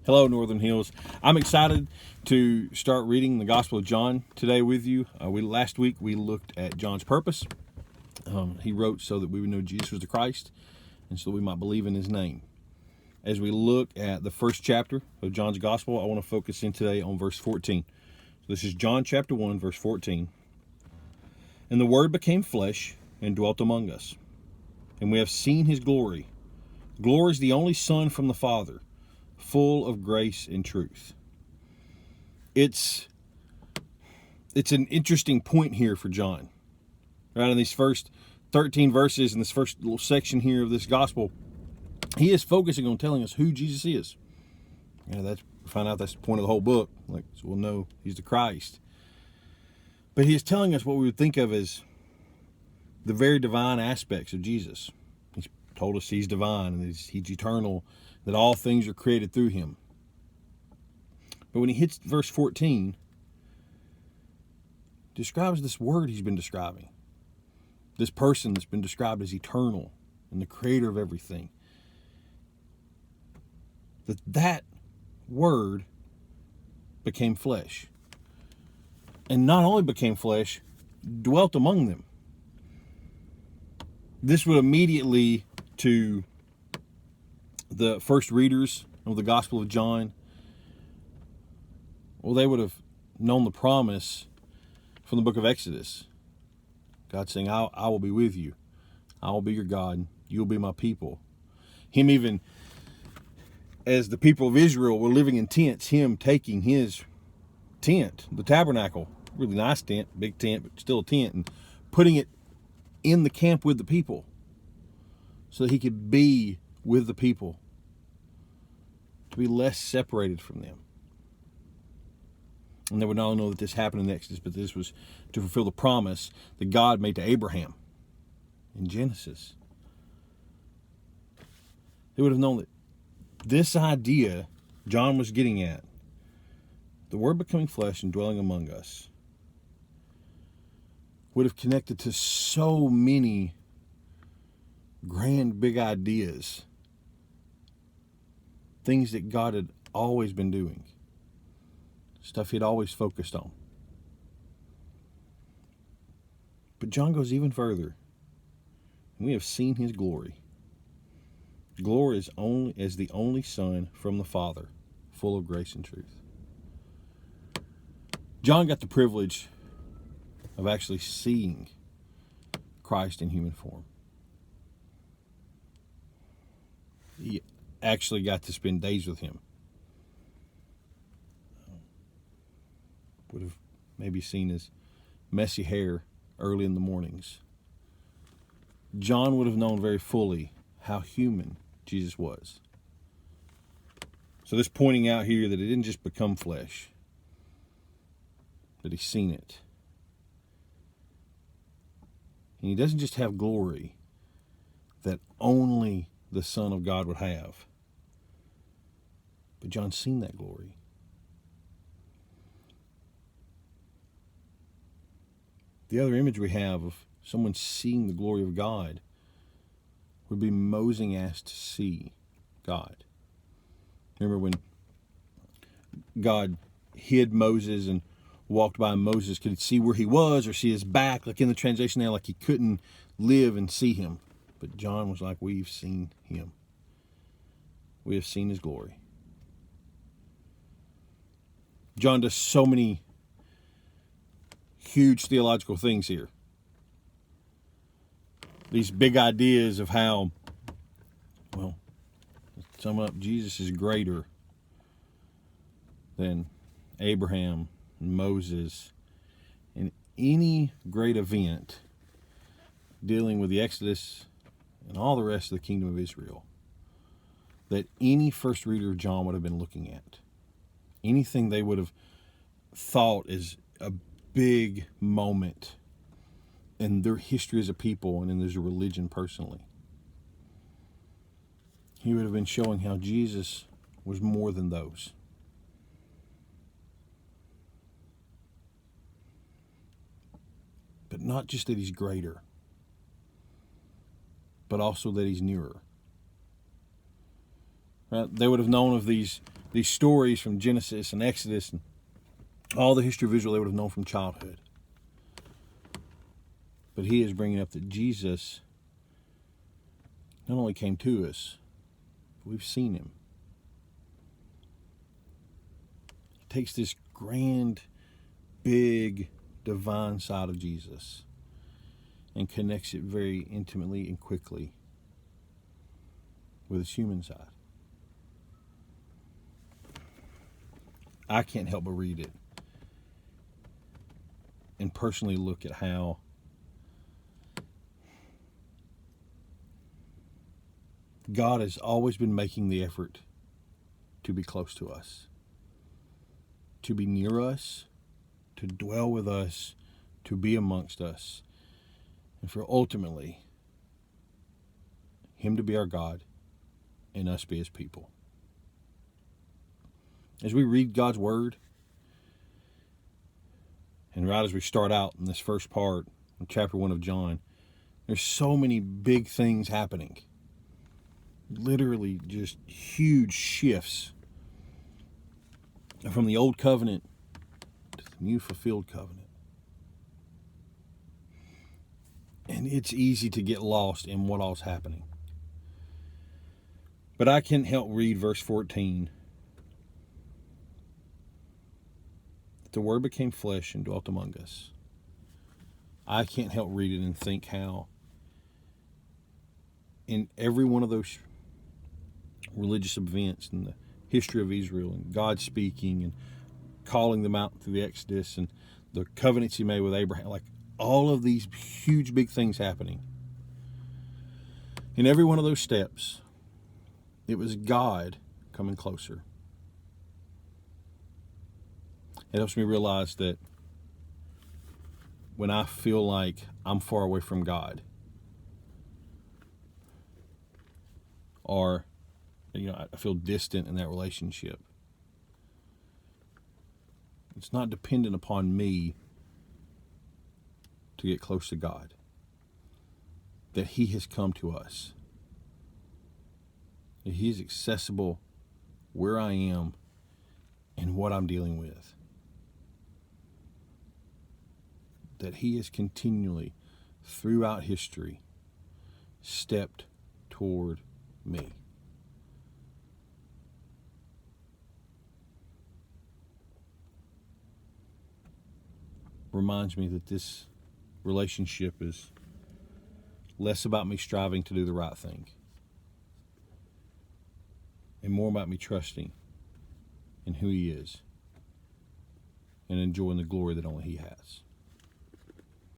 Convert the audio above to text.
Hello, Northern Hills. I'm excited to start reading the Gospel of John today with you. Last week we looked at John's purpose. He wrote so that we would know Jesus was the Christ and so that we might believe in his name. As we look at the first chapter of John's Gospel, I want to focus in today on verse 14. So this is John chapter 1, verse 14. And the Word became flesh and dwelt among us. And we have seen his glory. Glory is the only Son from the Father, full of grace and truth. It's an interesting point here for John. Right, in these first 13 verses, in this first little section here of this gospel, he is focusing on telling us who Jesus is. Find out that's the point of the whole book. So we'll know he's the Christ. But he is telling us what we would think of as the very divine aspects of Jesus. He's told us he's divine and he's eternal, that all things are created through him. But when he hits verse 14, describes this word he's been describing. This person that's been described as eternal and the creator of everything. That word became flesh. And not only became flesh, dwelt among them. This would immediately, to the first readers of the Gospel of John, they would have known the promise from the book of Exodus. God saying, I will be with you. I will be your God. You will be my people. Him, even as the people of Israel were living in tents, him taking his tent, the tabernacle, really nice tent, big tent, but still a tent, and putting it in the camp with the people so that he could be with the people, to be less separated from them. And they would not only know that this happened in Exodus, but this was to fulfill the promise that God made to Abraham in Genesis. They would have known that this idea John was getting at, the Word becoming flesh and dwelling among us, would have connected to so many grand, big ideas, things that God had always been doing, stuff he'd always focused on. But John goes even further. We have seen his glory. Glory is as the only Son from the Father, full of grace and truth. John got the privilege of actually seeing Christ in human form. He actually got to spend days with him. Would have maybe seen his messy hair early in the mornings. John would have known very fully how human Jesus was. So this pointing out here that it didn't just become flesh, that he's seen it. And he doesn't just have glory that only the Son of God would have, but John's seen that glory. The other image we have of someone seeing the glory of God would be Moses asked to see God. Remember when God hid Moses and walked by Moses, could see where he was or see his back, like in the translation there, like he couldn't live and see him. But John was like, we've seen him. We have seen his glory. John does so many huge theological things here. These big ideas of how, to sum up, Jesus is greater than Abraham and Moses and any great event dealing with the Exodus and all the rest of the kingdom of Israel that any first reader of John would have been looking at. Anything they would have thought is a big moment in their history as a people and in their religion personally. He would have been showing how Jesus was more than those. But not just that he's greater, but also that he's nearer. Right? They would have known of these these stories from Genesis and Exodus and all the history of Israel they would have known from childhood. But he is bringing up that Jesus not only came to us, but we've seen him. He takes this grand, big, divine side of Jesus and connects it very intimately and quickly with his human side. I can't help but read it and personally look at how God has always been making the effort to be close to us, to be near us, to dwell with us, to be amongst us, and for ultimately him to be our God and us be his people. As we read God's word, and right as we start out in this first part of chapter 1 of John, there's so many big things happening. Literally just huge shifts from the old covenant to the new fulfilled covenant. And it's easy to get lost in what all's happening. But I can't help read verse 14. The Word became flesh and dwelt among us. I can't help read it and think how in every one of those religious events in the history of Israel and God speaking and calling them out through the Exodus and the covenants he made with Abraham, like all of these huge big things happening. In every one of those steps, it was God coming closer. It helps me realize that when I feel like I'm far away from God, or I feel distant in that relationship, it's not dependent upon me to get close to God. That he has come to us. That he is accessible where I am and what I'm dealing with. That he has continually, throughout history, stepped toward me. Reminds me that this relationship is less about me striving to do the right thing and more about me trusting in who he is and enjoying the glory that only he has.